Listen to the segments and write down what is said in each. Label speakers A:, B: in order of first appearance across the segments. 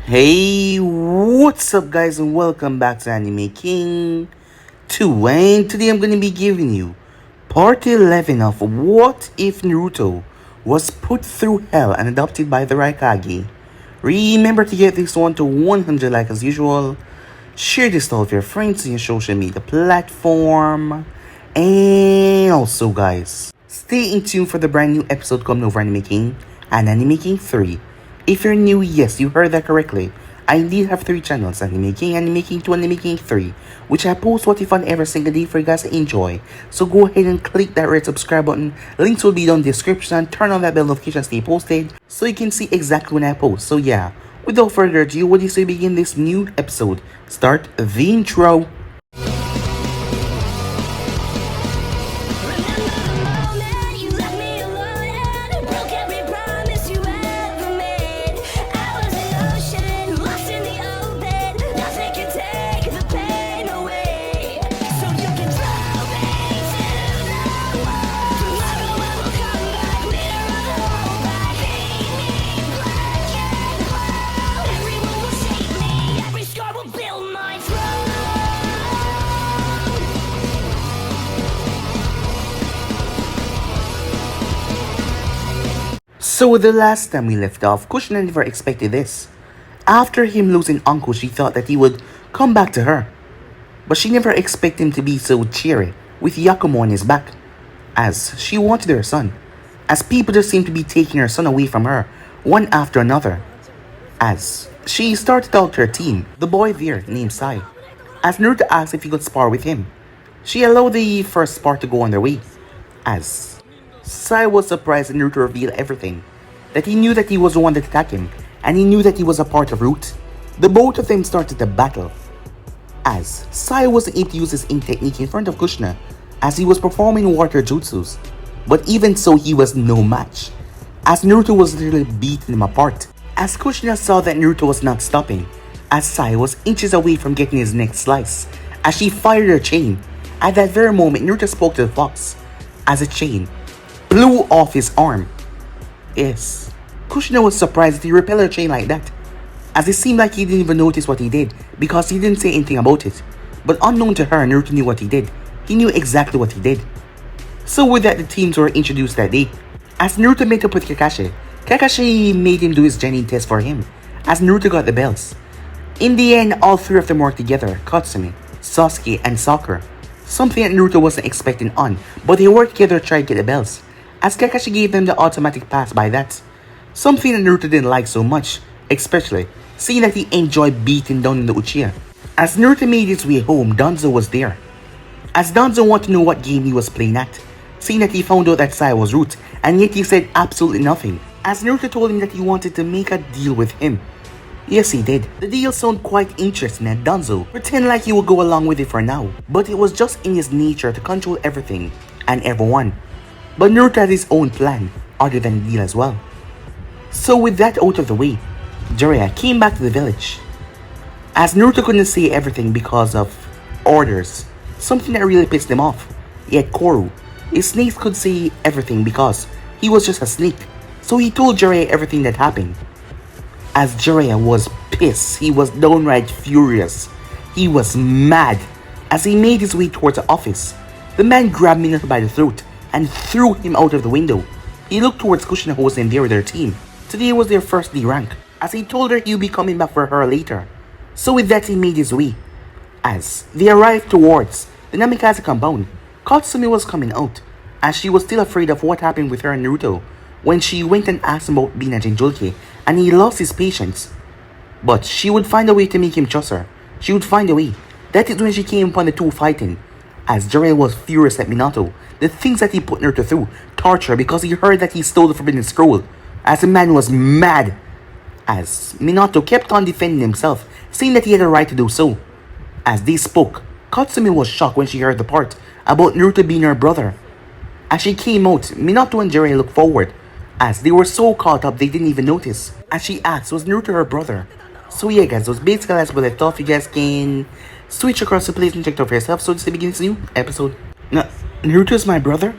A: Hey, what's up guys and welcome back to Anime King 2, and today I'm gonna be giving you part 11 of What If Naruto Was Put Through Hell and Adopted by the Raikage. Remember to get this one to 100 likes as usual, share this to all of your friends on your social media platform, and also guys, stay in tune for the brand new episode coming over Anime King and Anime King 3. If you're new, yes, you heard that correctly. I indeed have 3 channels, Anime King, Anime King 2, Anime King 3, which I post what if fun every single day for you guys to enjoy. So go ahead and click that red subscribe button. Links will be down in the description. Turn on that bell notification to stay posted so you can see exactly when I post. So yeah, without further ado, what do you say we begin this new episode? Start the intro. So the last time we left off, Kushina never expected this. After him losing Uncle, she thought that he would come back to her. But she never expected him to be so cheery, with Yakumo on his back, as she wanted her son. As people just seemed to be taking her son away from her, one after another. As she started out her team, the boy there named Sai. As Naruto asked if he could spar with him, she allowed the first spar to go on their way. As Sai was surprised that Naruto revealed everything. That he knew that he was the one that attacked him, and he knew that he was a part of Root. The both of them started the battle. As Sai wasn't able to use his ink technique in front of Kushina, as he was performing water jutsus. But even so, he was no match, as Naruto was literally beating him apart. As Kushina saw that Naruto was not stopping, as Sai was inches away from getting his next slice, as she fired her chain. At that very moment, Naruto spoke to the fox, as a chain blew off his arm. Yes, Kushina was surprised that he repelled her chain like that, as it seemed like he didn't even notice what he did because he didn't say anything about it. But unknown to her, Naruto knew what he did. He knew exactly what he did. So with that, the teams were introduced that day. As Naruto met up with Kakashi, Kakashi made him do his genin test for him, as Naruto got the bells. In the end, all 3 of them worked together, Katsumi, Sasuke, and Sakura. Something that Naruto wasn't expecting on, but they worked together to try to get the bells, as Kakashi gave them the automatic pass by that. Something that Naruto didn't like so much, especially seeing that he enjoyed beating down in the Uchiha. As Naruto made his way home, Danzo was there. As Danzo wanted to know what game he was playing at, seeing that he found out that Sai was Root, and yet he said absolutely nothing. As Naruto told him that he wanted to make a deal with him. Yes, he did. The deal sounded quite interesting, and Danzo pretended like he would go along with it for now. But it was just in his nature to control everything and everyone. But Naruto had his own plan, other than the deal as well. So with that out of the way, Jiraiya came back to the village. As Naruto couldn't say everything because of orders, something that really pissed him off. Yet Koru, his snake, could say everything because he was just a snake. So he told Jiraiya everything that happened. As Jiraiya was pissed, he was downright furious. He was mad. As he made his way towards the office, the man grabbed Minato by the throat and threw him out of the window. He looked towards Kushina, who was in there with their team. Today was their first D rank, as he told her he'll be coming back for her later. So with that, he made his way. As they arrived towards the Namikaze compound, Katsumi was coming out, as she was still afraid of what happened with her and Naruto when she went and asked him about being a Jinchuriki, and he lost his patience. But she would find a way to make him trust her. She would find a way. That is when she came upon the 2 fighting. As Jiraiya was furious at Minato, the things that he put Naruto through, torture because he heard that he stole the Forbidden Scroll. As the man was mad. As Minato kept on defending himself, saying that he had a right to do so. As they spoke, Katsumi was shocked when she heard the part about Naruto being her brother. As she came out, Minato and Jiraiya looked forward, as they were so caught up they didn't even notice. As she asked, was Naruto her brother? So yeah guys, those basically that's what I thought. You guys can switch across the place and check it out for yourself. So this begins new episode. Naruto's my brother?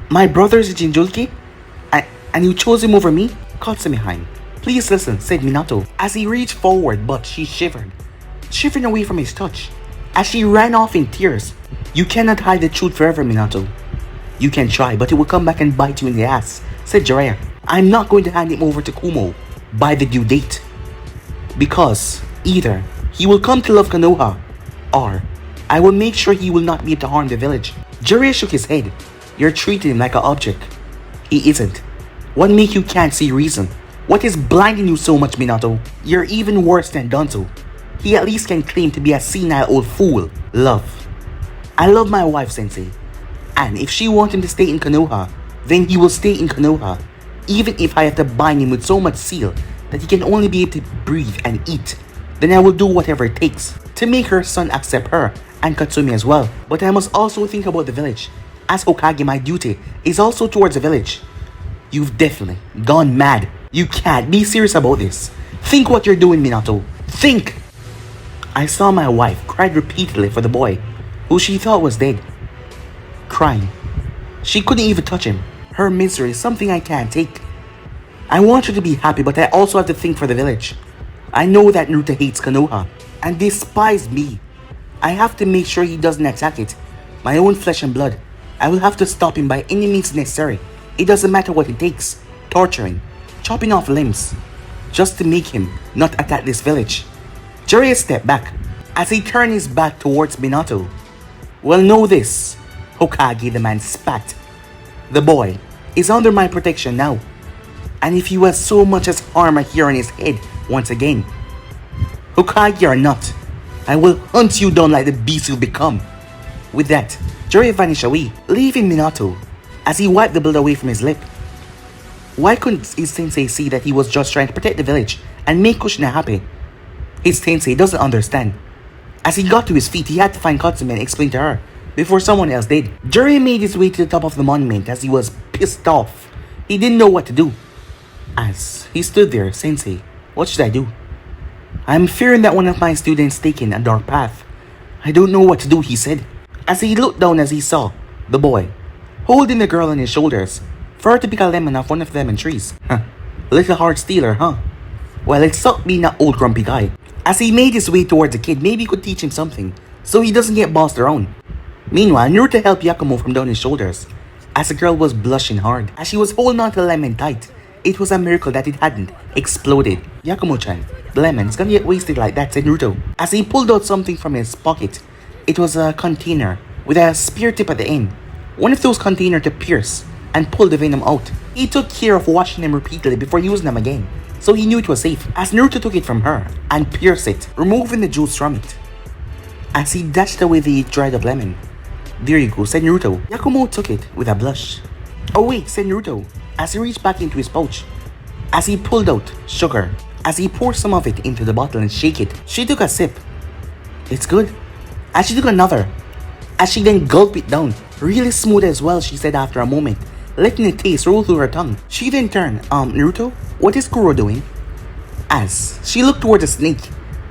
A: My brother is a Jinchuriki? And you chose him over me? Katsumi-han, Please listen, said Minato, as he reached forward, but she shivered, shivering away from his touch, as she ran off in tears. You cannot hide the truth forever, Minato. You can try, but it will come back and bite you in the ass, said Jiraiya. I'm not going to hand him over to Kumo by the due date. Because either he will come to love Konoha, or I will make sure he will not be able to harm the village. Jiraiya shook his head. You're treating him like an object. He isn't. What make you can't see reason? What is blinding you so much, Minato? You're even worse than Danto. He at least can claim to be a senile old fool. Love. I love my wife, Sensei. And if she wants him to stay in Konoha, then he will stay in Konoha. Even if I have to bind him with so much seal that he can only be able to breathe and eat, then I will do whatever it takes to make her son accept her and Katsumi as well. But I must also think about the village. As Hokage, my duty is also towards the village. You've definitely gone mad. You can't be serious about this. Think what you're doing, Minato. Think! I saw my wife cried repeatedly for the boy, who she thought was dead. Crying. She couldn't even touch him. Her misery is something I can't take. I want her to be happy, but I also have to think for the village. I know that Naruto hates Konoha and despises me. I have to make sure he doesn't attack it. My own flesh and blood. I will have to stop him by any means necessary. It doesn't matter what it takes. Torturing, chopping off limbs, just to make him not attack this village. Jiraiya stepped back as he turned his back towards Minato. Well, know this, Hokage, the man spat. The boy is under my protection now. And if you have so much as harm a hair on his head once again, Hokage or not, I will hunt you down like the beast you'll become. With that, Jiraiya vanished away, leaving Minato as he wiped the blood away from his lip. Why couldn't his sensei see that he was just trying to protect the village and make Kushina happy? His sensei doesn't understand. As he got to his feet, he had to find Katsumi and explain to her before someone else did. Jiraiya made his way to the top of the monument as he was pissed off. He didn't know what to do. As he stood there, Sensei, what should I do? I'm fearing that one of my students taken a dark path. I don't know what to do, he said, as he looked down as he saw the boy holding the girl on his shoulders for her to pick a lemon off one of the lemon trees. Little heart stealer, huh? Well, it sucked being that old grumpy guy. As he made his way towards the kid, maybe he could teach him something so he doesn't get bossed around. Meanwhile, Naruto helped Yakumo from down his shoulders as the girl was blushing hard as she was holding on to the lemon tight. It was a miracle that it hadn't exploded. Yakumo-chan, the lemon's gonna get wasted like that, said Naruto as he pulled out something from his pocket. It was a container with a spear tip at the end. One of those containers to pierce and pull the venom out. He took care of washing them repeatedly before using them again, so he knew it was safe. As Naruto took it from her and pierced it, removing the juice from it. As he dashed away the dried up lemon. There you go, said Naruto. Yakumo took it with a blush. Oh wait, said Naruto, as he reached back into his pouch. As he pulled out sugar, as he poured some of it into the bottle and shake it. She took a sip. It's good. As she took another, as she then gulped it down. Really smooth as well, she said after a moment, letting the taste roll through her tongue. She then turned, Naruto, what is Kuro doing? As she looked toward the snake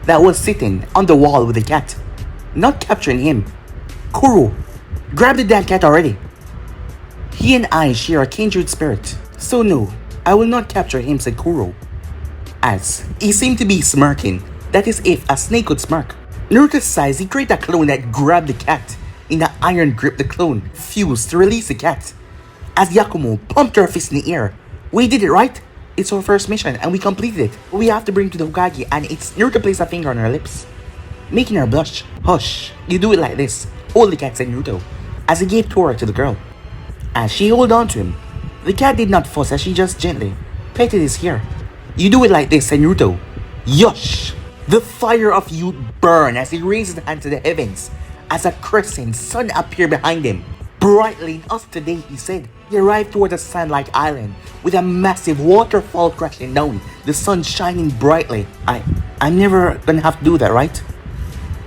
A: that was sitting on the wall with the cat, not capturing him. Kuro, grab the damn cat already. He and I share a kindred spirit, so no, I will not capture him, said Kuro. As he seemed to be smirking, that is if a snake could smirk. Naruto sighs, he created a clone that grabbed the cat. In the iron grip, the clone fused to release the cat. As Yakumo pumped her fist in the air. We did it, right? It's our first mission and we completed it. We have to bring to the Hokage and it's Naruto placed a finger on her lips, making her blush. Hush, you do it like this. Hold the cat, said Naruto, as he gave Tora to the girl. As she held on to him, the cat did not fuss as she just gently petted his hair. You do it like this, said Naruto. Yush! The fire of youth burned as he raised his hand to the heavens. As a crescent sun appeared behind him. Brightly in us today, he said. He arrived toward a sand-like island with a massive waterfall crashing down, the sun shining brightly. I'm never gonna have to do that, right?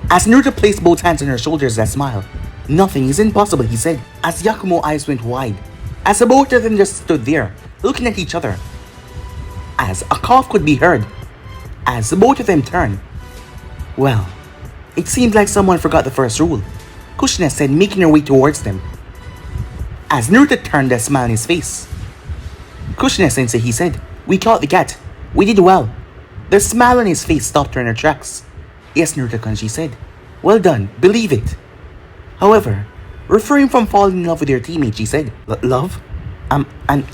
A: As Naruto placed both hands on her shoulders and smiled. Nothing is impossible, he said, as Yakumo's eyes went wide. As the both of them just stood there, looking at each other. As a cough could be heard. As the both of them turned. Well, it seemed like someone forgot the first rule, Kushina said, making her way towards them. As Naruto turned a smile on his face. Kushina-sensei, he said, we caught the cat. We did well. The smile on his face stopped her in her tracks. Yes, Naruto-kun, she said. Well done, believe it. However, refrain from falling in love with your teammate, she said. Love? I'm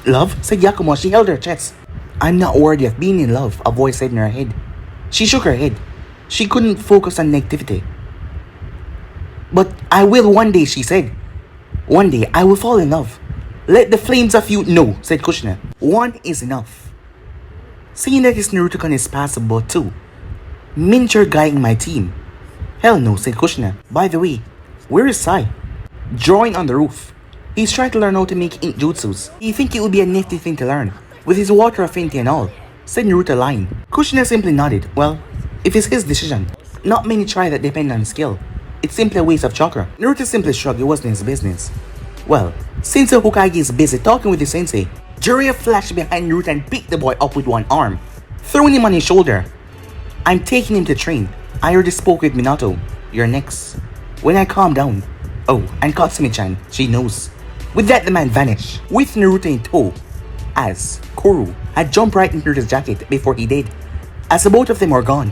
A: love? Said Yakumo as she held her chest. I'm not worthy of being in love, a voice said in her head. She shook her head. She couldn't focus on negativity. But I will one day, she said. One day I will fall in love. Let the flames of you know, said Kushina. One is enough. Seeing that his Naruto-kun is passable too. Miniature guy in my team. Hell no, said Kushina. By the way, where is Sai? Drawing on the roof. He's trying to learn how to make ink jutsus. He think it would be a nifty thing to learn, with his water affinity and all, said Naruto lying. Kushina simply nodded. Well, if it's his decision. Not many try that depend on skill. It's simply a waste of chakra. Naruto simply shrugged, it wasn't his business. Well, since the Hokage is busy talking with his sensei, Jiraiya flashed behind Naruto and picked the boy up with one arm, throwing him on his shoulder. I'm taking him to train. I already spoke with Minato. You're next. When I calm down. Oh, and Katsumi-chan, she knows. With that, the man vanished, with Naruto in tow, as Kuru had jumped right into Naruto's jacket before he did, as the both of them were gone.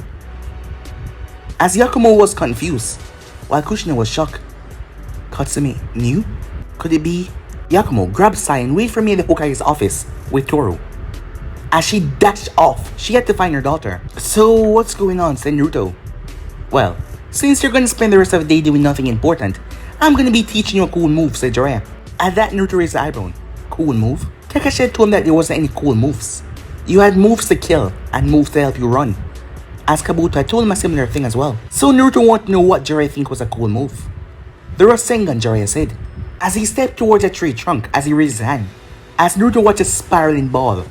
A: As Yakumo was confused, while Kushina was shocked. Katsumi knew? Could it be? Yakumo grabbed Sai and waited for me in the Hokage's office with Toru. As she dashed off, she had to find her daughter. So what's going on, said Naruto. Well, since you're gonna spend the rest of the day doing nothing important, I'm gonna be teaching you a cool move, said Jiraiya. At that, Naruto raised the eyebrow. Cool move? Kakashi had told him that there wasn't any cool moves. You had moves to kill and moves to help you run. As Kabuto had told him a similar thing as well. So Naruto wanted to know what Jiraiya think was a cool move. The Rasengan, Jiraiya said, as he stepped towards a tree trunk as he raised his hand. As Naruto watched a spiraling ball.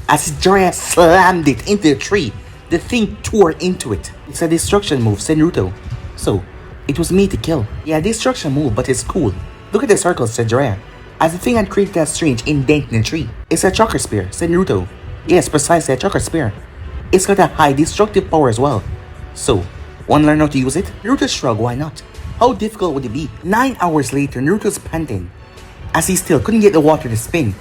A: As Jiraiya slammed it into the tree, the thing tore into it. It's a destruction move, said Naruto. So, it was made to kill. Yeah, destruction move, but it's cool. Look at the circles, said Jiraiya, as the thing had created a strange indent in the tree. It's a chakra spear, said Naruto. Yes, precisely, a chakra spear. It's got a high destructive power as well. So, wanna learn how to use it? Naruto shrugged, why not? How difficult would it be? 9 hours later, Naruto's panting, as he still couldn't get the water to spin.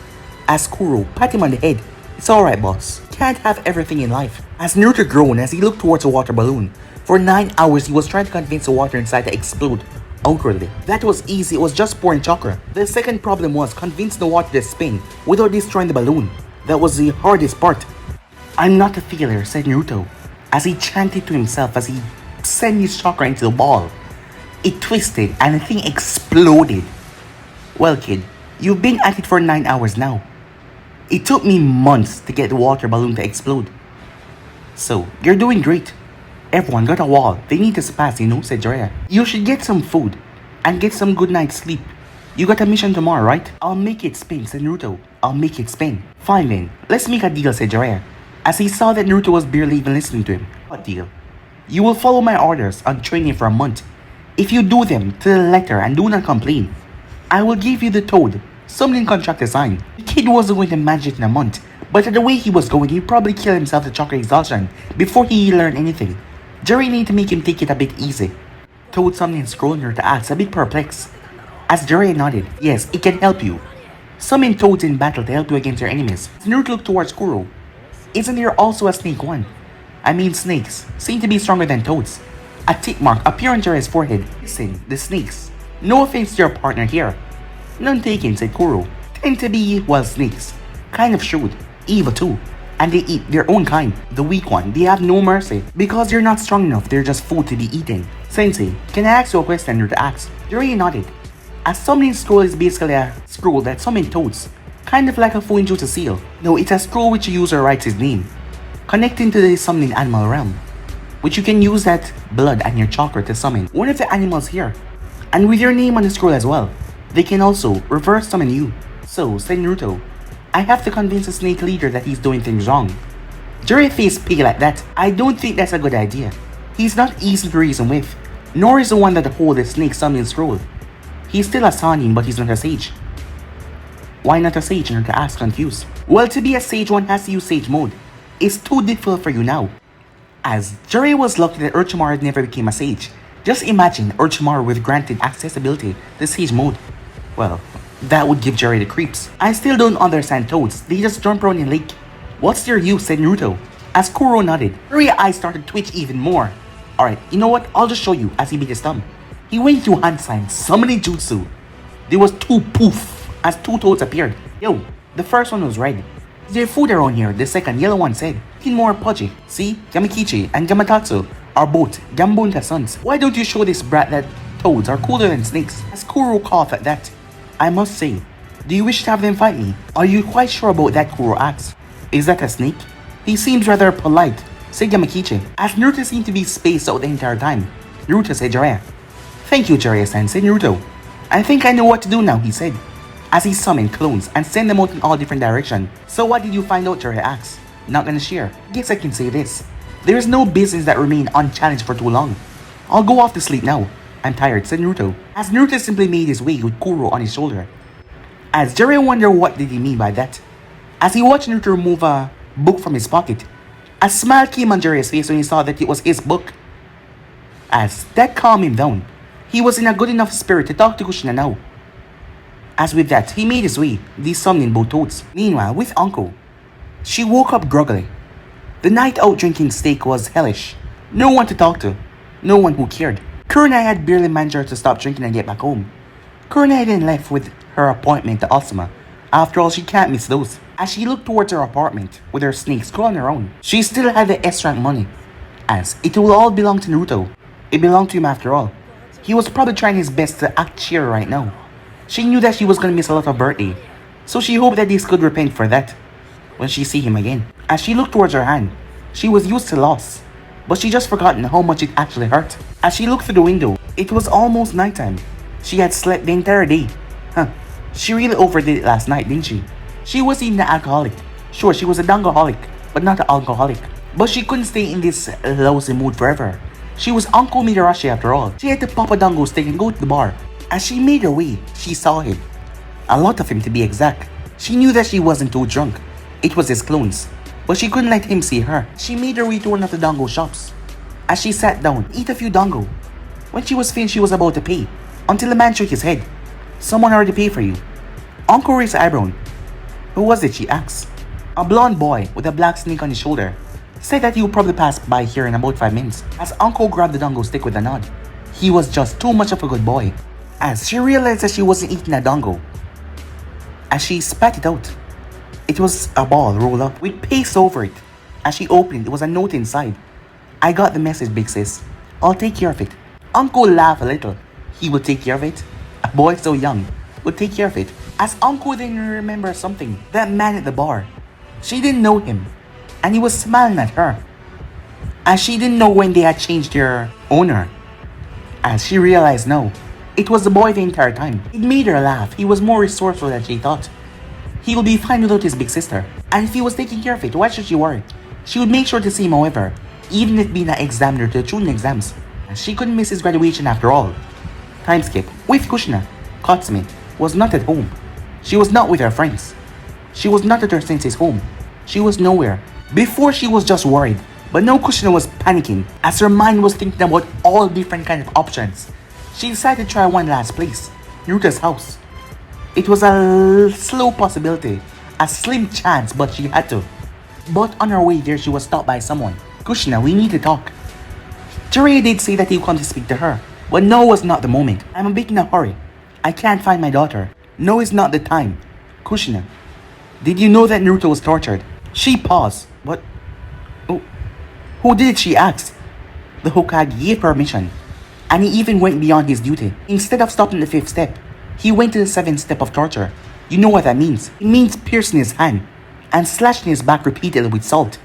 A: As Kuro pat him on the head. It's alright, boss. Can't have everything in life. As Naruto groaned as he looked towards a water balloon. For 9 hours, he was trying to convince the water inside to explode outwardly. That was easy, it was just pouring chakra. The second problem was convincing the water to spin without destroying the balloon. That was the hardest part. I'm not a failure, said Naruto, as he chanted to himself as he sent his chakra into the ball. It twisted and the thing exploded. Well, kid, you've been at it for 9 hours now. It took me months to get the water balloon to explode. So, you're doing great. Everyone got a wall. They need to surpass, you know, said Jiraiya. You should get some food and get some good night's sleep. You got a mission tomorrow, right? I'll make it spin, said Naruto. I'll make it spin. Fine then, let's make a deal, said Jiraiya, as he saw that Naruto was barely even listening to him. What deal? You will follow my orders on training for a month. If you do them to the letter and do not complain, I will give you the toad, summoning contract to sign. The kid wasn't going to manage it in a month, but the way he was going, he'd probably kill himself to chakra exhaustion before he learned anything. Jerry needed to make him take it a bit easy. Toad summoning scrolling her to ask, a bit perplexed. As Jerry nodded, yes, it can help you. Summon toads in battle to help you against your enemies. Naruto looked towards Kuro. Isn't there also a snake one? I mean snakes seem to be stronger than toads. A tick mark appeared on Jiraiya's forehead. Listen, the snakes. No offense to your partner here. None taken, said Kuro. Tend to be, well, snakes. Kind of shrewd. Evil too. And they eat their own kind. The weak one, they have no mercy. Because they're not strong enough, they're just food to be eaten. Sensei, can I ask you a question? Naruto asked. Jiraiya nodded. A summoning scroll is basically a scroll that summons toads. Kind of like a Fuinjutsu seal. No, it's a scroll which the user writes his name, connecting to the summoning animal realm, which you can use that blood and your chakra to summon one of the animals here. And with your name on the scroll as well, they can also reverse summon you. So, said Naruto, I have to convince the snake leader that he's doing things wrong. Jiraiya faced pig like that. I don't think that's a good idea. He's not easy to reason with, nor is the one that holds the snake summoning scroll. He's still a Sanin, but he's not a sage. Why not a sage? Naruto asked, confused. Well, to be a sage, one has to use sage mode. It's too difficult for you now. As Jiraiya was lucky that Orochimaru never became a sage. Just imagine Orochimaru with granted accessibility to sage mode. Well, that would give Jiraiya the creeps. I still don't understand toads. They just jump around in lake. What's their use? Said Naruto, As Kuro nodded, Jiraiya's eyes started to twitch even more. Alright, you know what? I'll just show you as he beat his thumb. He went to hand sign, summoning jutsu. There was two poof as two toads appeared. Yo, the first one was red. Is there food around here? The second yellow one said. Looking more pudgy. See, Yamikichi and Yamatatsu are both Gambunta sons. Why don't you show this brat that toads are cooler than snakes? As Kuro coughed at that. I must say, do you wish to have them fight me? Are you quite sure about that? Kuro asked. Is that a snake? He seems rather polite, said Yamakichi. As Naruto seemed to be spaced out the entire time, Naruto said Jiraiya. Thank you, Jiraiya-san, said Naruto. I think I know what to do now, he said, as he summoned clones and sent them out in all different directions. So what did you find out? Jiraiya asked. Not gonna share. Guess I can say this. There is no business that remained unchallenged for too long. I'll go off to sleep now. I'm tired, said Naruto, as Naruto simply made his way with Kuro on his shoulder. As Jiraiya wondered what did he mean by that. As he watched Naruto remove a book from his pocket, a smile came on Jiraiya's face when he saw that it was his book. As that calmed him down, he was in a good enough spirit to talk to Kushina now. As with that, he made his way, desummoning both toads. Meanwhile, with Anko, she woke up groggily. The night out drinking steak was hellish. No one to talk to, no one who cared. Kurenai had barely managed to stop drinking and get back home. Kurenai then left with her appointment to Asuma. After all, she can't miss those. As she looked towards her apartment with her snakes crawling around, she still had the S-rank money, as it will all belong to Naruto. It belonged to him after all. He was probably trying his best to act cheery right now. She knew that she was going to miss a lot of birthday, so she hoped that this could repent for that when she see him again. As she looked towards her hand, she was used to loss, but she just forgotten how much it actually hurt. As she looked through the window, it was almost nighttime. She had slept the entire day. She really overdid it last night, didn't she? She was even an alcoholic. Sure, she was a dangoholic, but not an alcoholic. But she couldn't stay in this lousy mood forever. She was Uncle Mitarashi after all. She had to pop a dango stick and go to the bar. As she made her way, she saw him. A lot of him to be exact. She knew that she wasn't too drunk. It was his clones. But she couldn't let him see her. She made her way to one of the dango shops. As she sat down, eat a few dango. When she was finished, she was about to pay, until the man shook his head. Someone already paid for you. Uncle raised an eyebrow. Who was it? She asked. A blonde boy with a black snake on his shoulder said that he would probably pass by here in about 5 minutes. As Uncle grabbed the dango stick with a nod. He was just too much of a good boy. As she realized that she wasn't eating a dango, as she spat it out, it was a ball rolled up with paste over it. As she opened it, was a note inside. I got the message, big sis. I'll take care of it. Uncle laughed a little. He would take care of it? A boy so young would take care of it. As Uncle then remembered something. That man at the bar. She didn't know him, and he was smiling at her. As she didn't know when they had changed their owner. As she realized now, it was the boy the entire time. It made her laugh. He was more resourceful than she thought. He would be fine without his big sister. And if he was taking care of it, why should she worry? She would make sure to see him however, even if being an examiner to the Chunin exams. She couldn't miss his graduation after all. Time skip. With Kushina, Katsumi was not at home. She was not with her friends. She was not at her sensei's home. She was nowhere. Before she was just worried, but now Kushina was panicking as her mind was thinking about all different kinds of options. She decided to try one last place, Naruto's house. It was a slow possibility, a slim chance, but she had to. But on her way there, she was stopped by someone. Kushina, we need to talk. Jiraiya did say that he would come to speak to her, but now was not the moment. I'm a bit in a hurry. I can't find my daughter. No is not the time. Kushina, did you know that Naruto was tortured? She paused. What? Who did it? She asked. The Hokage gave permission, and he even went beyond his duty. Instead of stopping the 5th step, he went to the 7th step of torture. You know what that means? It means piercing his hand and slashing his back repeatedly with salt.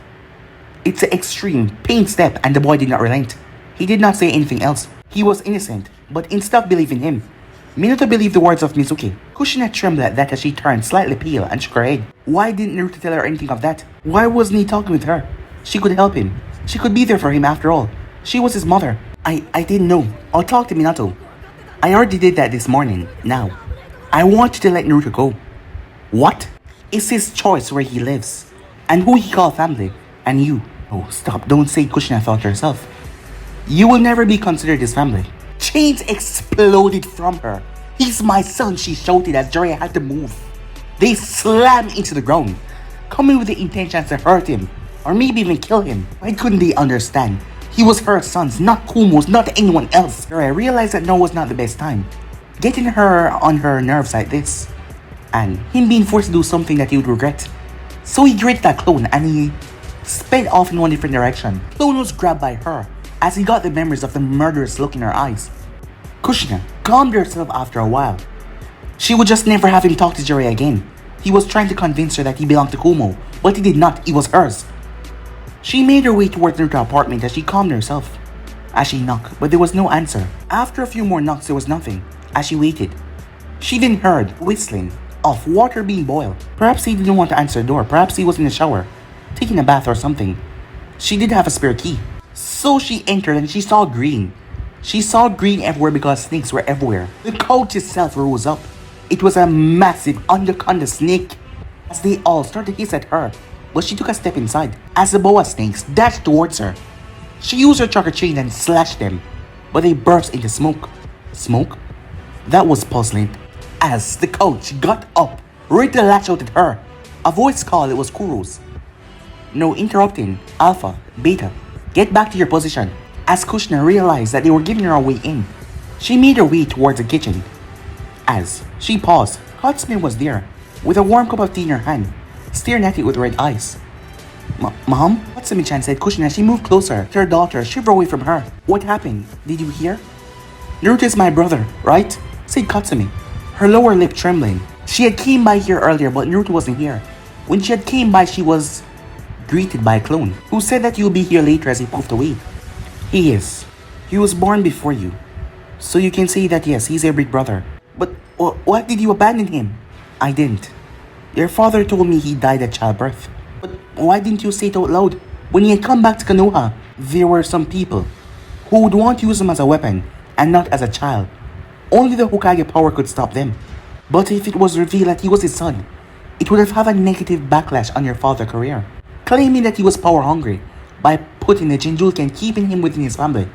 A: It's an extreme, pain step, and the boy did not relent. He did not say anything else. He was innocent, but instead of believing him, Minato believed the words of Mizuki. Kushina trembled at that as she turned slightly pale and shook her head. Why didn't Naruto tell her anything of that? Why wasn't he talking with her? She could help him. She could be there for him after all. She was his mother. I didn't know. I'll talk to Minato. I already did that this morning. Now, I want you to let Naruto go. What? It's his choice where he lives, and who he calls family, and you. Oh, stop. Don't say Kushina thought to herself. You will never be considered his family. Chains exploded from her. He's my son, she shouted as Jiraiya had to move. They slammed into the ground, coming with the intention to hurt him. or maybe even kill him. Why couldn't they understand? He was her son's, not Kumo's, not anyone else. I realized that now was not the best time. Getting her on her nerves like this, and him being forced to do something that he would regret. So he greeted that clone and he sped off in one different direction. Clone was grabbed by her as he got the memories of the murderous look in her eyes. Kushina calmed herself after a while. She would just never have him talk to Jiraiya again. He was trying to convince her that he belonged to Kumo, but he did not, he was hers. She made her way towards Naruto's apartment as she calmed herself. As she knocked, but there was no answer. After a few more knocks, there was nothing. As she waited, she then heard whistling of water being boiled. Perhaps he didn't want to answer the door. Perhaps he was in the shower, taking a bath or something. She did have a spare key. So she entered and she saw green. She saw green everywhere because snakes were everywhere. The couch itself rose up. It was a massive anaconda snake. As they all started to hiss at her, but she took a step inside. As the boa snakes dashed towards her, she used her chakra chain and slashed them, but they burst into smoke. Smoke? That was puzzling. As the coach got up, ready to lash out at her, a voice called. It was Kuro's. No interrupting. Alpha, Beta, get back to your position. As Kushina realized that they were giving her a way in, she made her way towards the kitchen. As she paused, Katsumi was there, with a warm cup of tea in her hand, staring at it with red eyes. Mom? Katsumi-chan said Kushina as she moved closer to her daughter, shiver away from her. What happened? Did you hear? Naruto is my brother, right? Said Katsumi, her lower lip trembling. She had came by here earlier, but Naruto wasn't here. When she had came by, she was greeted by a clone, who said that you'll be here later as he poofed away. He is. He was born before you. So you can say that yes, he's your big brother. But why did you abandon him? I didn't. Your father told me he died at childbirth. But why didn't you say it out loud? When he had come back to Konoha, there were some people who would want to use him as a weapon and not as a child. Only the Hokage power could stop them. But if it was revealed that he was his son, it would have a negative backlash on your father's career, claiming that he was power hungry by putting the Jinchuriki and keeping him within his family.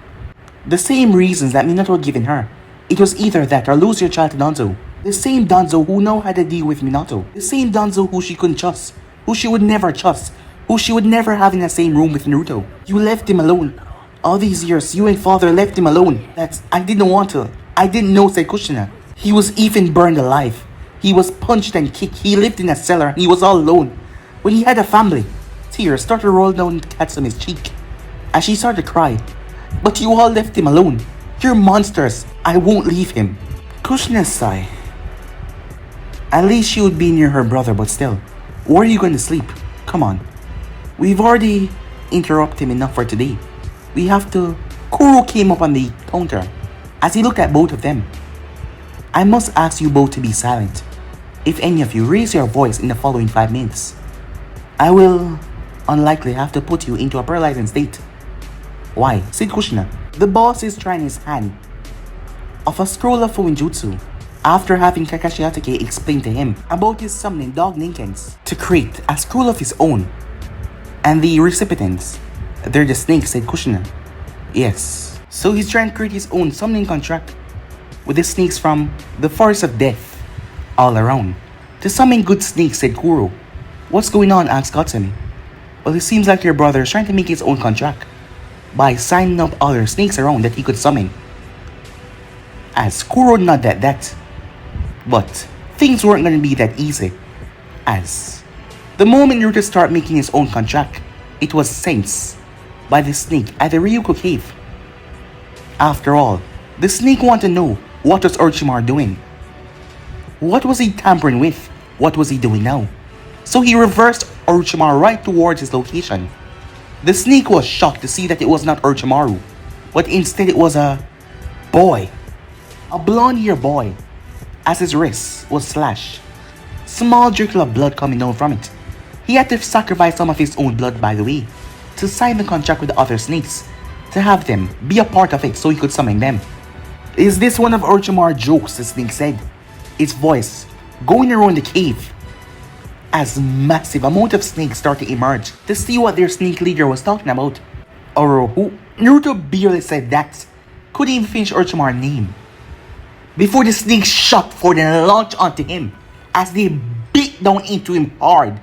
A: The same reasons that Minato had given her. It was either that or lose your child to Danzo. The same Danzo who now had a deal with Minato. The same Danzo who she couldn't trust, who she would never trust, who she would never have in the same room with Naruto. You left him alone. All these years, you and father left him alone. I didn't want to. I didn't know, said Kushina. He was even burned alive. He was punched and kicked. He lived in a cellar. He was all alone. When he had a family. Tears started to roll down Katsumi's cheek as she started to cry. But you all left him alone. You're monsters. I won't leave him. Kushina sighed. At least she would be near her brother, but still. Where are you going to sleep? Come on. We've already interrupted him enough for today. We have to... Kuro came up on the counter as he looked at both of them. I must ask you both to be silent. If any of you raise your voice in the following 5 minutes, I will unlikely have to put you into a paralyzing state. Why? Said Kushina. The boss is trying his hand of a scroll of Fuinjutsu after having Kakashi Hatake explain to him about his summoning dog Ninkens to create a scroll of his own. And the recipients, they're the snakes, said Kushina. Yes. So he's trying to create his own summoning contract with the snakes from the forest of death all around. To summon good snakes, said Kuro. What's going on? Asked Katsumi. Well, it seems like your brother is trying to make his own contract by signing up other snakes around that he could summon. As Kuro nodded at that. But things weren't going to be that easy. As the moment Naruto started making his own contract, it was sensed by the snake at the Ryuko cave. After all, the snake wanted to know what was Orochimaru doing. What was he tampering with? What was he doing now? So he reversed Orochimaru right towards his location. The snake was shocked to see that it was not Orochimaru, but instead it was a boy. A blonde-haired boy, as his wrist was slashed. Small trickle of blood coming down from it. He had to sacrifice some of his own blood, by the way, to sign the contract with the other snakes, to have them be a part of it so he could summon them. Is this one of Orochimaru's jokes? The snake said, its voice going around the cave. As massive amount of snakes started to emerge to see what their snake leader was talking about. Orohu, Naruto barely said that. Couldn't even finish Orochimaru's name before the snakes shot forward and launched onto him as they beat down into him hard.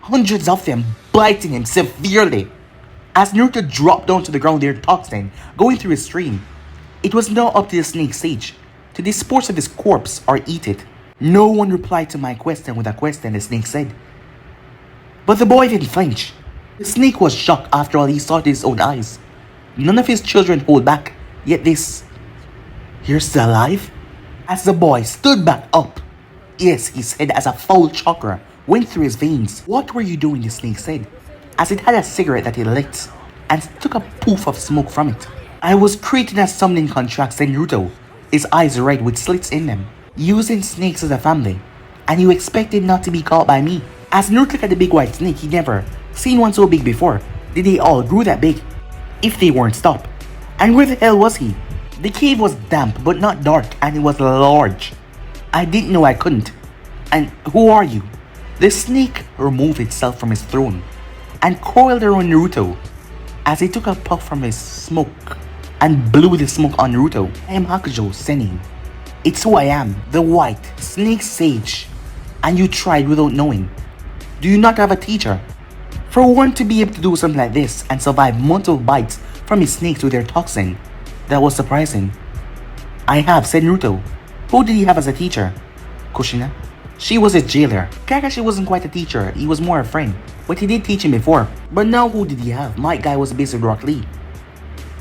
A: Hundreds of them biting him severely. As Naruto dropped down to the ground near toxin, going through his stream, it was now up to the snake sage to dispose of his corpse or eat it. No one replied to my question with a question, the snake said. But the boy didn't flinch. The snake was shocked after all he saw with his own eyes. None of his children hold back, yet this... You're still alive? As the boy stood back up. Yes, he said as a foul chakra went through his veins. What were you doing, the snake said, as it had a cigarette that it lit and took a poof of smoke from it. I was creating a summoning contract, said Naruto, his eyes red with slits in them. Using snakes as a family, and you expected not to be caught by me. As Naruto looked at the big white snake, he'd never seen one so big before. Did they all grow that big? If they weren't stopped. And where the hell was he? The cave was damp but not dark, and it was large. I didn't know I couldn't. And who are you? The snake removed itself from his throne and coiled around Naruto as he took a puff from his smoke and blew the smoke on Naruto. I am Hokage Sennin. It's who I am, the white snake sage. And you tried without knowing. Do you not have a teacher? For one to be able to do something like this and survive multiple bites from his snakes with their toxin, that was surprising. I have, said Naruto. Who did he have as a teacher? Kushina. She was a jailer. Kakashi wasn't quite a teacher, he was more a friend. But he did teach him before. But now who did he have? My guy was based with Rock Lee.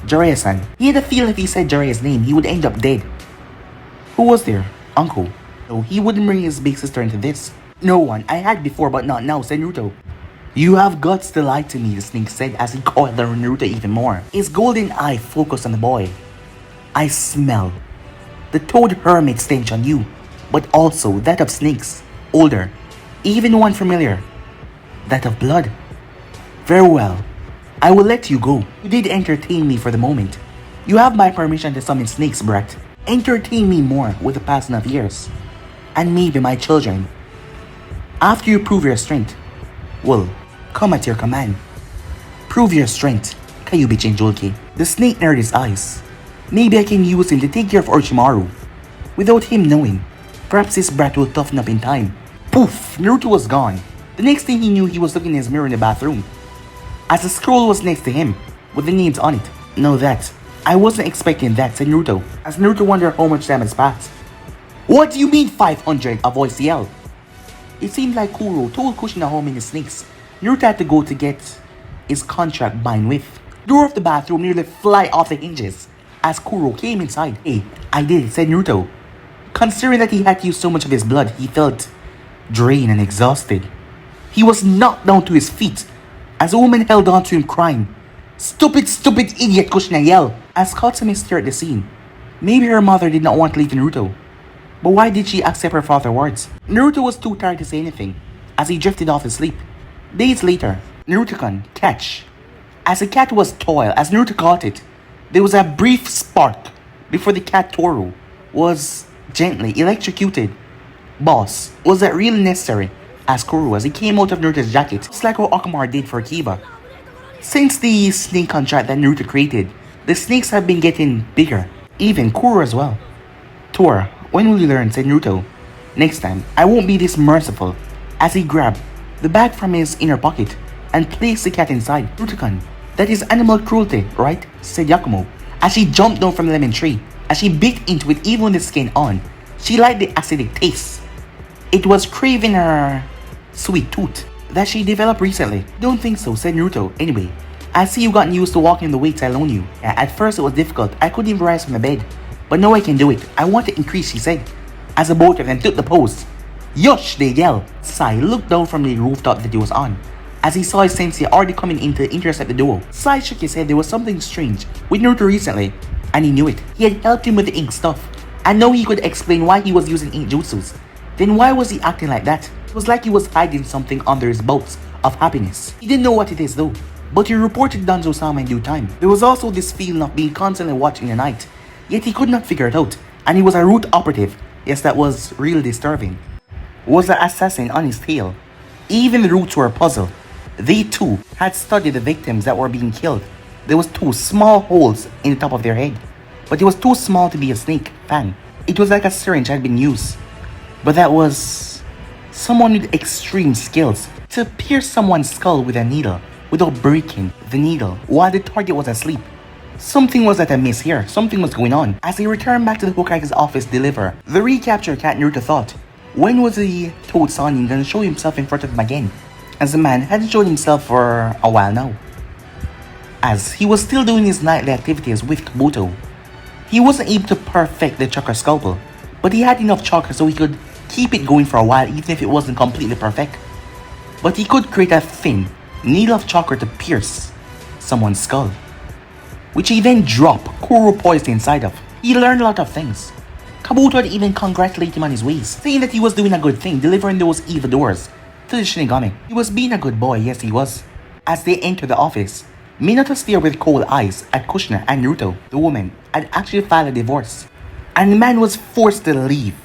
A: Jiraiya-san. He had a feeling if he said Jiraiya's name, he would end up dead. Who was there? Uncle. No, he wouldn't bring his big sister into this. No one. I had before but not now, said Naruto. You have guts to lie to me, the snake said as he coiled around Naruto even more. His golden eye focused on the boy. I smell the toad hermit stench on you, but also that of snakes, older, even one familiar, that of blood. Very well, I will let you go. You did entertain me for the moment. You have my permission to summon snakes, brat. Entertain me more with the passing of years, and maybe my children. After you prove your strength, well, come at your command. Prove your strength, Kyuubi Jinjulki. The snake narrowed his eyes. Maybe I can use him to take care of Orochimaru. Without him knowing, perhaps this brat will toughen up in time. Poof! Naruto was gone. The next thing he knew, he was looking in his mirror in the bathroom, as a scroll was next to him, with the names on it. No, that. I wasn't expecting that, said Naruto, as Naruto wondered how much time has passed. What do you mean 500? A voice yelled. It seemed like Kuro told Kushina how many snakes Naruto had to go to get his contract bind with. The door of the bathroom nearly fly off the hinges as Kuro came inside. Hey, I did it, said Naruto. Considering that he had used so much of his blood, he felt drained and exhausted. He was knocked down to his feet as a woman held on to him crying. Stupid, stupid idiot, Kushina yelled as Katsumi stared at the scene. Maybe her mother did not want to leave Naruto. But why did she accept her father's words? Naruto was too tired to say anything as he drifted off to sleep. Days later, Naruto-kun, catch. As the cat was toiled, as Naruto caught it, there was a brief spark before the cat Toru was gently electrocuted. Boss, was that really necessary? Asked Kuro as he came out of Naruto's jacket, just like what Okamura did for Kiba. Since the snake contract that Naruto created, the snakes have been getting bigger, even Kuro as well. Tora, when will you learn, said Naruto. Next time, I won't be this merciful, as he grabbed the bag from his inner pocket and placed the cat inside. Naruto-kun, that is animal cruelty, right? Said Yakumo, as she jumped down from the lemon tree. As she bit into it even with the skin on, she liked the acidic taste. It was craving her sweet tooth that she developed recently. Don't think so, said Naruto. Anyway, I see you gotten used to walking the weights I loaned you. Yeah, at first it was difficult. I couldn't even rise from the bed. But now I can do it. I want to increase, she said, as the both of them took the pose. Yosh, they yelled. Sai looked down from the rooftop that he was on, as he saw his sensei already coming in to intercept the duo. Sai shook his head. There was something strange with Naruto recently, and he knew it. He had helped him with the ink stuff, and now he could explain why he was using ink jutsus. Then why was he acting like that? It was like he was hiding something under his bouts of happiness. He didn't know what it is though, but he reported Danzo-sama in due time. There was also this feeling of being constantly watched in the night, yet he could not figure it out, and he was a root operative. Yes, that was really disturbing. Was the assassin on his tail? Even the roots were a puzzle. They too had studied the victims that were being killed. There was 2 small holes in the top of their head, but it was too small to be a snake fang. It was like a syringe had been used. But that was someone with extreme skills. to pierce someone's skull with a needle without breaking the needle while the target was asleep. Something was at a miss here. Something was going on. As he returned back to the Hokage's office to deliver the recaptured cat, Naruto thought, when was the Toad Sannin gonna show himself in front of him again? As the man hadn't shown himself for a while now. As he was still doing his nightly activities with Kabuto, he wasn't able to perfect the chakra scalpel, but he had enough chakra so he could keep it going for a while even if it wasn't completely perfect. But he could create a thin needle of chakra to pierce someone's skull, which he then dropped Kuro poised inside of. He learned a lot of things. Kabuto had even congratulated him on his ways, saying that he was doing a good thing, delivering those evildoers to the Shinigami. He was being a good boy, yes he was. As they entered the office, Minato stared with cold eyes at Kushina and Naruto. The woman had actually filed a divorce, and the man was forced to leave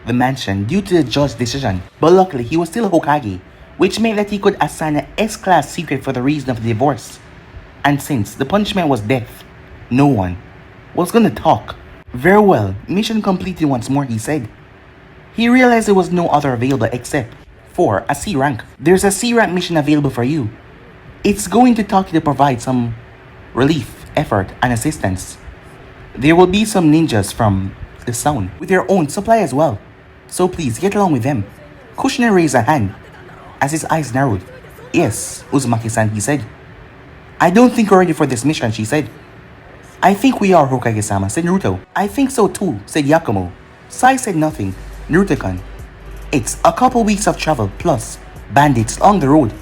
A: the mansion due to the judge's decision. But luckily, he was still a Hokage, which meant that he could assign an S-class secret for the reason of the divorce. And since the punishment was death, no one was gonna talk. Very well, mission completed once more, he said. He realized there was no other available except for a C rank. There's a C rank mission available for you. It's going to talk to provide some relief, effort, and assistance. There will be some ninjas from the sound with their own supply as well. So please get along with them. Kushina raised a hand as his eyes narrowed. Yes, Uzumaki-san, he said. I don't think we're ready for this mission, she said. I think we are, Hokage-sama, said Naruto. I think so too, said Yakumo. Sai said nothing. Naruto-kun. It's a couple weeks of travel plus bandits along the road.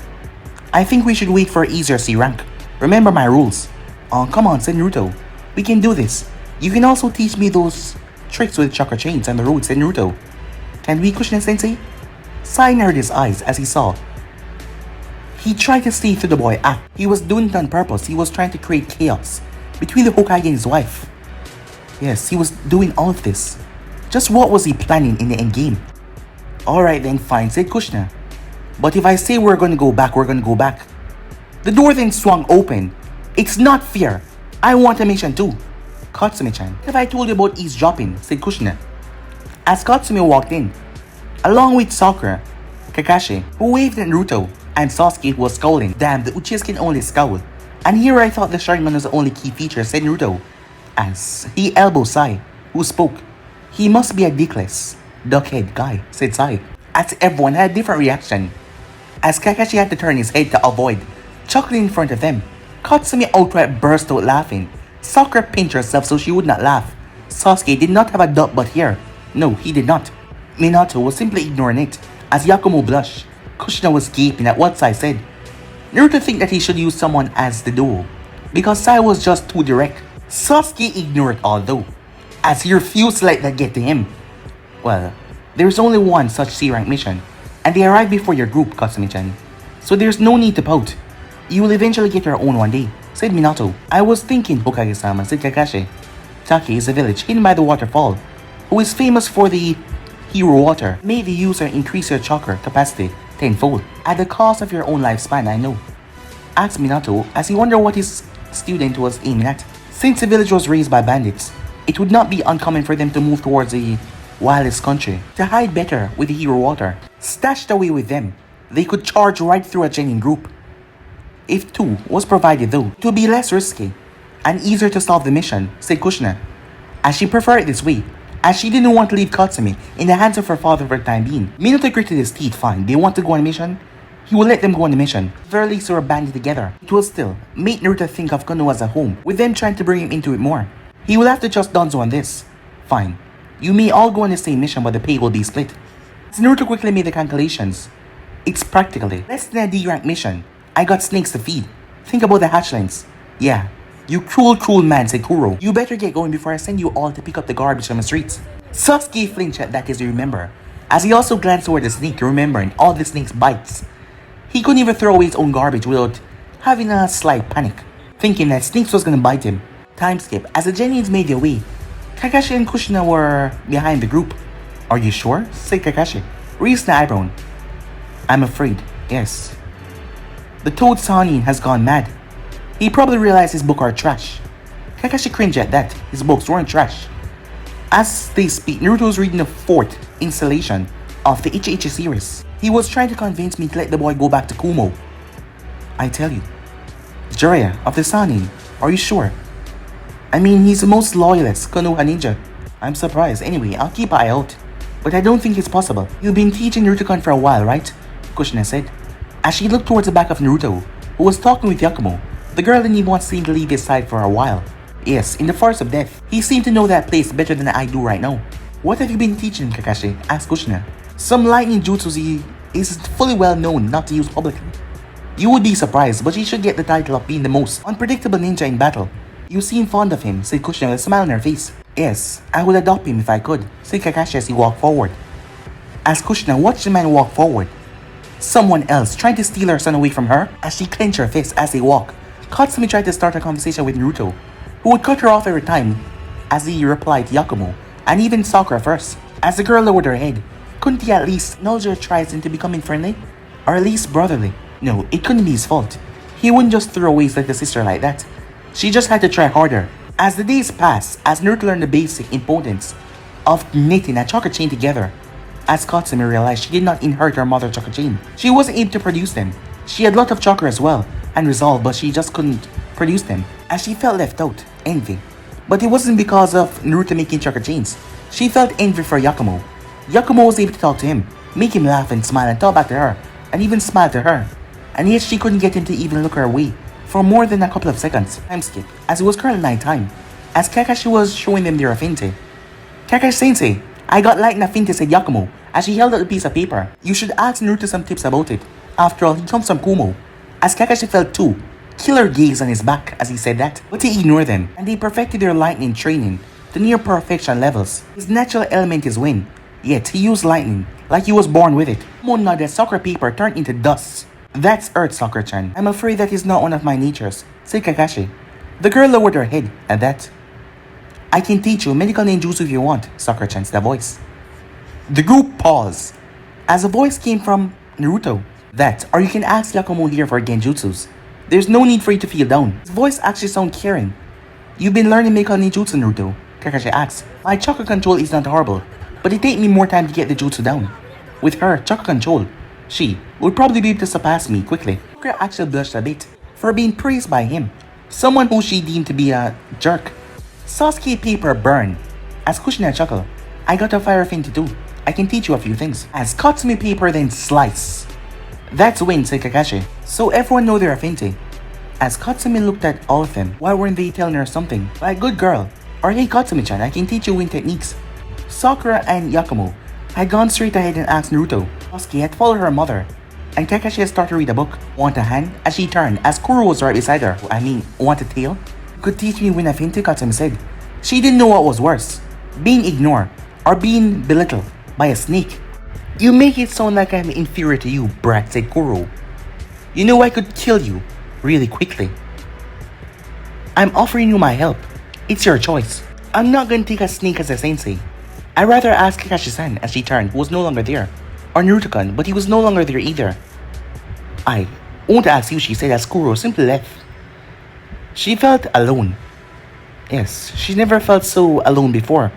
A: I think we should wait for easier C rank. Remember my rules. Oh, come on, said Naruto. We can do this. You can also teach me those tricks with chakra chains on the road, said Naruto. Can we, Kushina-sensei? Sai narrowed his eyes as he saw. He tried to see through the boy act. He was doing it on purpose. He was trying to create chaos between the Hokage and his wife. Yes, he was doing all of this. Just what was he planning in the endgame? Alright then, fine, said Kushina. But if I say we're gonna go back, we're gonna go back. The door then swung open. It's not fair. I want a mission too. Katsumi-chan, have I told you about eavesdropping, said Kushina. As Katsumi walked in, along with Sakura, Kakashi, who waved at Naruto, and Sasuke, who was scowling. Damn, the Uchihas can only scowl. And here I thought the Sharingan was the only key feature, said Naruto, as he elbowed Sai, who spoke. He must be a dickless, duckhead guy, said Sai, as everyone had a different reaction. As Kakashi had to turn his head to avoid chuckling in front of them, Katsumi outright burst out laughing. Sakura pinched herself so she would not laugh. Sasuke did not have a duck butt here. No, he did not. Minato was simply ignoring it, as Yakumo blushed. Kushina was gaping at what Sai said. Naruto think that he should use someone as the duo, because Sai was just too direct. Sasuke ignored all though, as he refused to let that get to him. Well, there's only one such C-rank mission, and they arrive before your group, Katsumi-chan. So there's no need to pout. You will eventually get your own one day, said Minato. I was thinking, Hokage-sama, said Kakashi. Take is a village hidden by the waterfall, who is famous for the hero water. May the user increase your chakra capacity tenfold, at the cost of your own lifespan, I know. Asked Minato as he wondered what his student was aiming at. Since the village was raised by bandits, it would not be uncommon for them to move towards the wildest country to hide better with the hero water. Stashed away with them, they could charge right through a genuine group. If two was provided though, it would be less risky and easier to solve the mission, said Kushina, as she preferred it this way, as she didn't want to leave Katsumi in the hands of her father for the time being. Minato gritted his teeth. Fine, they want to go on a mission? He will let them go on a mission. At the very least, they were banded together. It will still make Naruto think of Konoha as a home, with them trying to bring him into it more. He will have to trust Danzo on this. Fine, you may all go on the same mission, but the pay will be split. As Naruto quickly made the calculations, it's practically less than a D-rank mission. I got snakes to feed. Think about the hatchlings. Yeah. You cruel man, said Kuro. You better get going before I send you all to pick up the garbage from the streets. Sasuke flinched at that as he remembered, as he also glanced toward the snake, remembering all the snake's bites. He couldn't even throw away his own garbage without having a slight panic, thinking that snakes was gonna bite him. Time skip, as the Genins made their way. Kakashi and Kushina were behind the group. Are you sure? Said Kakashi, raised an eyebrow. I'm afraid, yes. The Toad Sannin has gone mad. He probably realized his books are trash. Kakashi cringed at that. His books weren't trash. As they speak, Naruto is reading the 4th installation of the Ichi Ichi series. He was trying to convince me to let the boy go back to Kumo. I tell you. Jiraiya of the Sanin, are you sure? I mean, he's the most loyalist Konoha ninja. I'm surprised. Anyway, I'll keep an eye out. But I don't think it's possible. You've been teaching Naruto for a while, right? Kushina said. As she looked towards the back of Naruto, who was talking with Yakumo, the girl didn't even want to seem to leave his side for a while. Yes, in the Forest of Death, he seemed to know that place better than I do right now. What have you been teaching, Kakashi? Asked Kushina. Some lightning jutsu is fully well known not to use publicly. You would be surprised, but he should get the title of being the most unpredictable ninja in battle. You seem fond of him, said Kushina with a smile on her face. Yes, I would adopt him if I could, said Kakashi as he walked forward. As Kushina watched the man walk forward, someone else trying to steal her son away from her. As she clenched her fists as they walked, Katsumi tried to start a conversation with Naruto, who would cut her off every time as he replied to Yakumo, and even Sakura first. As the girl lowered her head, couldn't he at least acknowledge her tries into becoming friendly? Or at least brotherly? No, it couldn't be his fault. He wouldn't just throw away his little sister like that. She just had to try harder. As the days passed, as Naruto learned the basic importance of knitting a chakra chain together, as Katsumi realized she did not inherit her mother's chakra chain. She wasn't able to produce them. She had a lot of chakra as well, and resolve, but she just couldn't produce them, as she felt left out, envy. But it wasn't because of Naruto making chakra chains. She felt envy for Yakumo. Yakumo was able to talk to him, make him laugh and smile and talk back to her, and even smile to her. And yet she couldn't get him to even look her way for more than a couple of seconds. Time skip, as it was currently night time, as Kakashi was showing them their affinity. Kakashi-sensei, I got light in affinity, said Yakumo, as she held out a piece of paper. You should ask Naruto some tips about it. After all, he comes from Kumo. As Kakashi felt two killer gaze on his back as he said that, but he ignored them, and they perfected their lightning training to near perfection levels. His natural element is wind, yet he used lightning like he was born with it. Kumo nodded. Soccer paper turned into dust. That's Earth, Sakura-chan. I'm afraid that is not one of my natures, said Kakashi. The girl lowered her head at that. I can teach you medical ninjutsu if you want, Sakura-chan said a voice. The group paused, as a voice came from Naruto. That, or you can ask Yakumo here for genjutsus. There's no need for you to feel down. His voice actually sounded caring. You've been learning medical ninjutsu, Naruto? Kakashi asked. My chakra control is not horrible, but it take me more time to get the jutsu down. With her chakra control, she would probably be able to surpass me quickly. Sakura actually blushed a bit for being praised by him, someone who she deemed to be a jerk. Sasuke paper burned. As Kushina chuckled, I got a fire affinity too. I can teach you a few things. As Katsumi paper then sliced. That's win, said Kakashi. So everyone know their affinity. As Katsumi looked at all of them, why weren't they telling her something? Like, good girl. Or hey Katsumi-chan, I can teach you wind techniques. Sakura and Yakumo had gone straight ahead and asked Naruto. Sasuke had followed her mother, and Kakashi had started to read a book. Want a hand? As she turned, as Kuro was right beside her. Want a tail? You could teach me wind affinity, Katsumi said. She didn't know what was worse, being ignored or being belittled by a snake. You make it sound like I'm inferior to you, brat, said Kuro. You know I could kill you really quickly. I'm offering you my help. It's your choice. I'm not gonna take a snake as a sensei. I'd rather ask Kakashi-san as she turned, who was no longer there. Or Naruto-kun, but he was no longer there either. I won't ask you, she said as Kuro simply left. She felt alone. Yes, she never felt so alone before.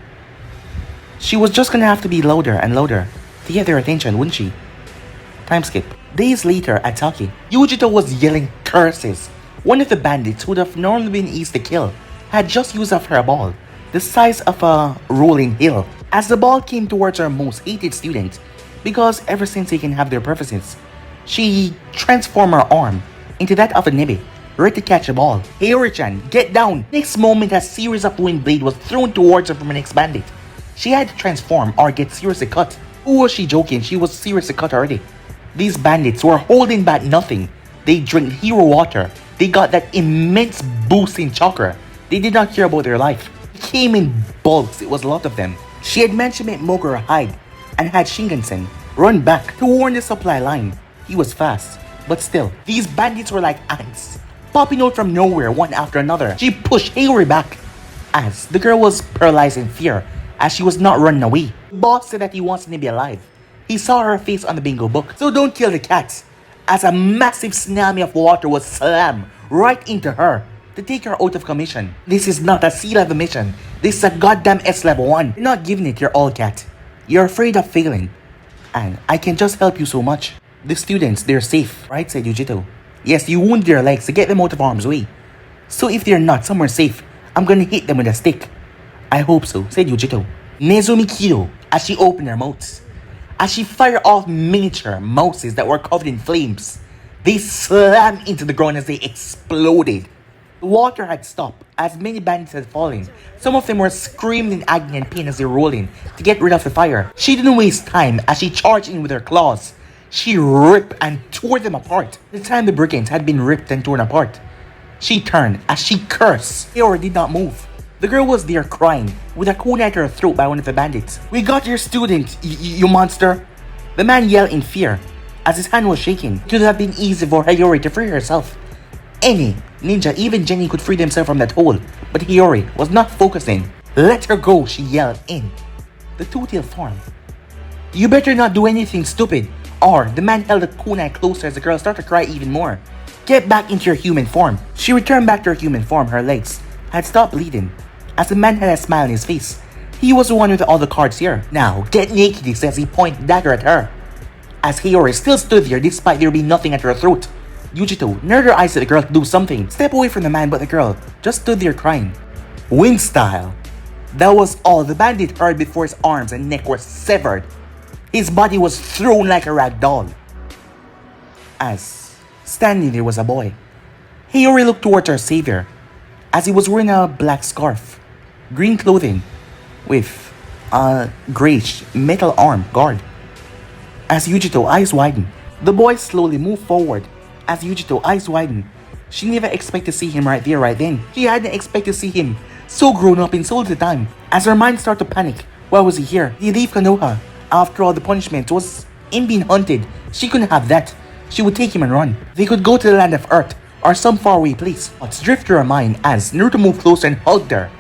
A: She was just gonna have to be louder and louder to get their attention, wouldn't she? Time skip. Days later at Taki, Yujito was yelling curses. One of the bandits who would have normally been easy to kill had just used up her ball, the size of a rolling hill, as the ball came towards her most hated student, because ever since they can have their purposes, she transformed her arm into that of a Nebe, ready to catch the ball. Hey Ori-chan, get down! Next moment, a series of wind blade was thrown towards her from the next bandit. She had to transform or get seriously cut. Who was she joking? She was seriously cut already. These bandits were holding back nothing. They drank hero water. They got that immense boost in chakra. They did not care about their life. It came in bulks. It was a lot of them. She had managed to make Mogura hide and had Shingansen run back to warn the supply line. He was fast, but still, these bandits were like ants, popping out from nowhere one after another. She pushed Haori back as the girl was paralyzed in fear as she was not running away. The boss said that he wants to be alive. He saw her face on the bingo book. So don't kill the cat, as a massive tsunami of water was slammed right into her to take her out of commission. This is not a C-level mission. This is a goddamn S-level 1. You're not giving it your all, cat. You're afraid of failing. And I can just help you so much. The students, they're safe, right? Said Yujito. Yes, you wound their legs to get them out of harm's way. So if they're not somewhere safe, I'm gonna hit them with a stick. I hope so, said Yujito. Nezumi Kido, as she opened her mouth. As she fired off miniature mouses that were covered in flames, they slammed into the ground as they exploded. The water had stopped as many bandits had fallen. Some of them were screaming in agony and pain as they were rolling to get rid of the fire. She didn't waste time as she charged in with her claws. She ripped and tore them apart. By the time the brigands had been ripped and torn apart, she turned as she cursed. Hiyori did not move. The girl was there crying, with a kunai at her throat by one of the bandits. We got your student, you monster! The man yelled in fear, as his hand was shaking. It would have been easy for Hiyori to free herself. Any ninja, even Jenny, could free themselves from that hole, but Hiyori was not focusing. Let her go, she yelled in the two-tailed form. You better not do anything stupid, or the man held the kunai closer as the girl started to cry even more. Get back into your human form. She returned back to her human form. Her legs had stopped bleeding, as the man had a smile on his face. He was the one with all the cards here. Now, get naked, he says, he pointed dagger at her. As Hiyori still stood there despite there being nothing at her throat. Yujito narrowed her eyes at the girl to do something. Step away from the man, but the girl just stood there crying. Wind style. That was all the bandit heard before his arms and neck were severed. His body was thrown like a rag doll. As standing there was a boy. Hiyori looked towards her savior, as he was wearing a black scarf, green clothing, with a grayish metal arm guard. As Yujito's eyes widened, the boy slowly moved forward. As Yujito's eyes widened, she never expected to see him right there, right then. She hadn't expected to see him so grown up in so little time. As her mind started to panic, why was he here? He leave Konoha. After all, the punishment was him being hunted. She couldn't have that. She would take him and run. They could go to the land of Earth or some faraway place. Thoughts drifted through her mind as Naruto moved closer and hugged her.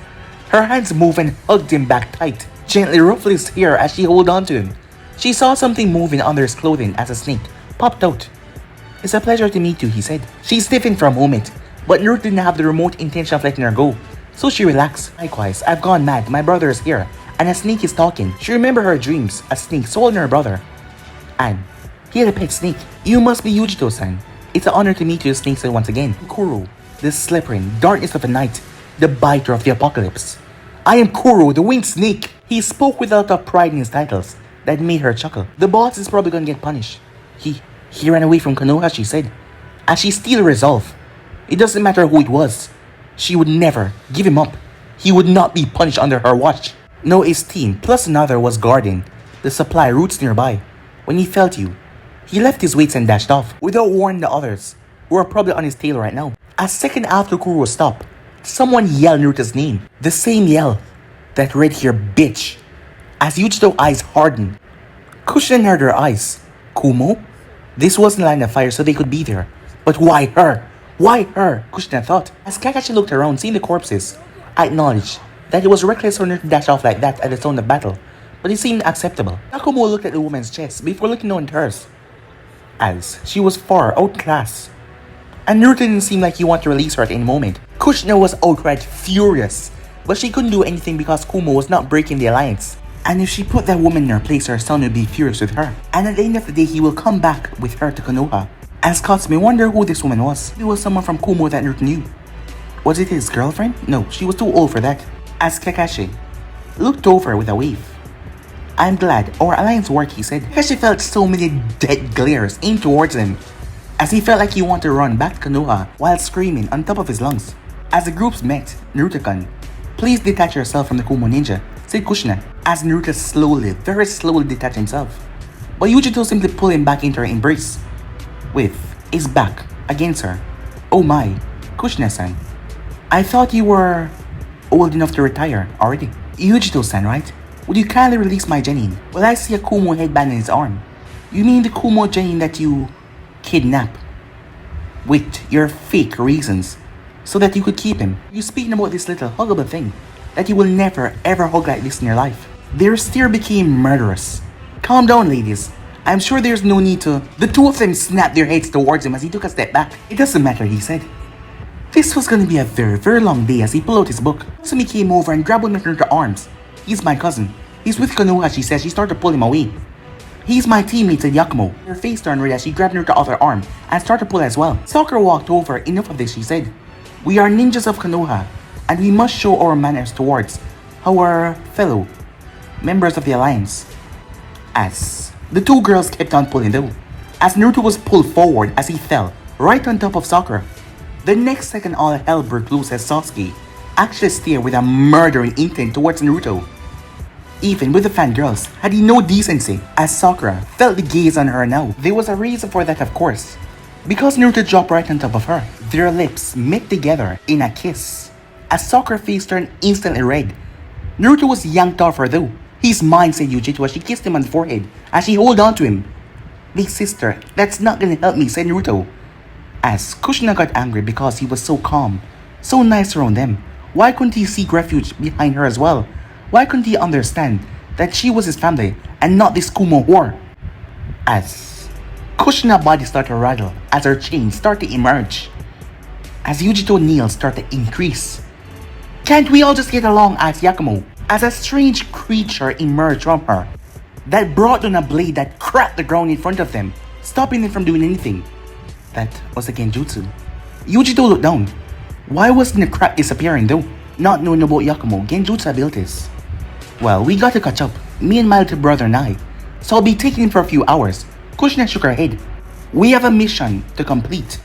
A: Her hands moved and hugged him back tight, gently ruffling his hair as she held on to him. She saw something moving under his clothing as a snake popped out. It's a pleasure to meet you, he said. She stiffened for a moment, but Naruto didn't have the remote intention of letting her go, so she relaxed. Likewise, I've gone mad. My brother is here, and a snake is talking. She remembered her dreams, a snake swallowing her brother. And he had a pet snake. You must be Yujito-san. It's an honor to meet you, the snake said once again. Kuro, the slippery darkness of the night, the biter of the apocalypse. I am Kuro, the winged snake. He spoke without a pride in his titles that made her chuckle. The boss is probably gonna get punished. He ran away from Konoha, she said, as she still resolved. It doesn't matter who it was. She would never give him up. He would not be punished under her watch. No, his team plus another was guarding the supply routes nearby. When he felt you, he left his weights and dashed off without warning the others, who are probably on his tail right now. A second after Kuro stopped, someone yelled Naruto's name. The same yell that red hair bitch. As Yujito's eyes hardened, Kushina narrowed her eyes. Kumo? This wasn't a line of fire, so they could be there. But why her? Why her? Kushina thought. As Kakashi looked around, seeing the corpses, acknowledged that it was reckless for her to dash off like that at the tone of battle, but it seemed acceptable. Nakumo looked at the woman's chest before looking down at hers, as she was far outclassed, and Naruto didn't seem like he wanted to release her at any moment. Kushina was outright furious, but she couldn't do anything because Kumo was not breaking the alliance. And if she put that woman in her place, her son would be furious with her. And at the end of the day, he will come back with her to Konoha. As Katsumi wondered who this woman was. It was someone from Kumo that Naruto knew. Was it his girlfriend? No, she was too old for that. As Kakashi looked over with a wave. I'm glad our alliance worked, he said. Kakashi felt so many dead glares aimed towards him, as he felt like he wanted to run back to Konoha while screaming on top of his lungs. As the groups met, Naruto-kun, please detach yourself from the Kumo ninja, said Kushina, as Naruto slowly, very slowly detached himself. But Yujito simply pulled him back into her embrace, with his back against her. Oh my, Kushina-san, I thought you were old enough to retire already. Yujito-san, right? Would you kindly release my genin? Well, I see a Kumo headband in his arm. You mean the Kumo genin that you kidnapped with your fake reasons so that you could keep him? You speaking about this little huggable thing that you will never ever hug like this in your life. Their stare became murderous. Calm down, ladies. I'm sure there's no need to... The two of them snapped their heads towards him as he took a step back. It doesn't matter, he said. This was gonna be a very, very long day as he pulled out his book. Katsumi came over and grabbed him into her arms. He's my cousin. He's with Konoha, she said. She started to pull him away. He's my teammate, said Yakumo. Her face turned red as she grabbed Naruto's other arm and started to pull as well. Sakura walked over. Enough of this, she said. We are ninjas of Konoha, and we must show our manners towards our fellow members of the alliance. As the two girls kept on pulling though, as Naruto was pulled forward as he fell right on top of Sakura. The next second, all hell broke loose as Sasuke actually stared with a murdering intent towards Naruto. Even with the fangirls, had he no decency, as Sakura felt the gaze on her now. There was a reason for that, of course. Because Naruto dropped right on top of her, their lips met together in a kiss. As Sakura's face turned instantly red, Naruto was yanked off her though. His mind said Yujitsu as she kissed him on the forehead as she held on to him. Big sister, that's not gonna help me, said Naruto. As Kushina got angry because he was so calm, so nice around them. Why couldn't he seek refuge behind her as well? Why couldn't he understand that she was his family and not this Kumo whore? As Kushina's body started to rattle as her chains started to emerge. As Yujito's nails started to increase. Can't we all just get along, asked Yakumo, as a strange creature emerged from her that brought down a blade that cracked the ground in front of them, stopping them from doing anything. That was the Genjutsu. Yujito looked down. Why wasn't the crack disappearing though? Not knowing about Yakumo Genjutsu abilities. Well, we got to catch up, me and my little brother and I, so I'll be taking him for a few hours. Kushina shook her head. We have a mission to complete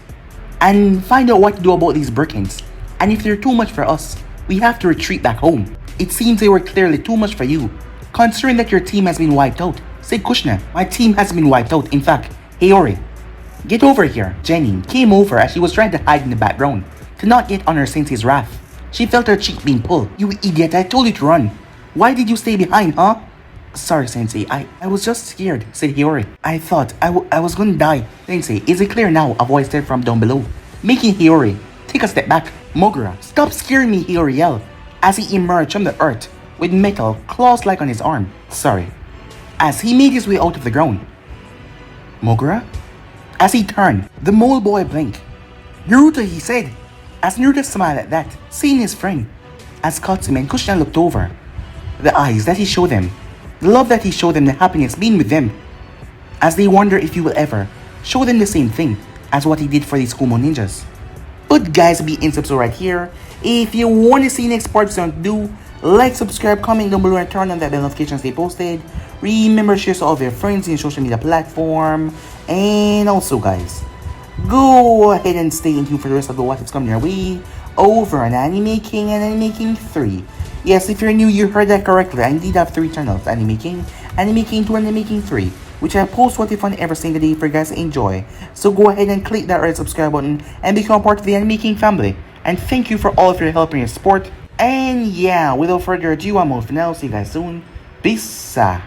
A: and find out what to do about these Birkins, and if they're too much for us, we have to retreat back home. It seems they were clearly too much for you, considering that your team has been wiped out, said Kushina. My team hasn't been wiped out, in fact, Hiyori. Get over here. Jenny came over as she was trying to hide in the background to not get on her sensei's wrath. She felt her cheek being pulled. You idiot, I told you to run. Why did you stay behind, huh? Sorry, Sensei, I was just scared, said Hiyori. I thought I was gonna die. Sensei, is it clear now? A voice said from down below, making Hiyori take a step back. Mogura, stop scaring me, Hiyori yelled as he emerged from the earth with metal claws-like on his arm. Sorry. As he made his way out of the ground. Mogura? As he turned, the mole boy blinked. Naruto, he said. As Naruto smiled at that, seeing his friend. As Katsumi and Kushina looked over, the eyes that he showed them, the love that he showed them, the happiness being with them, as they wonder if he will ever show them the same thing as what he did for these Kumo ninjas. But guys, be in subscribe right here. If you want to see next part, don't do like, subscribe, comment down below, and turn on that bell notifications they posted. Remember, share to all of your friends in your social media platform. And also guys, go ahead and stay in tune for the rest of the what's coming your way over on Anime King and Anime King 3. Yes, if you're new, you heard that correctly. I indeed have 3 channels, Anime King 2, and Anime King 3, which I post what if fun every single day for you guys to enjoy. So go ahead and click that red subscribe button and become part of the Anime King family. And thank you for all of your help and your support. And yeah, without further ado, I'm out for now. See you guys soon. Peace out.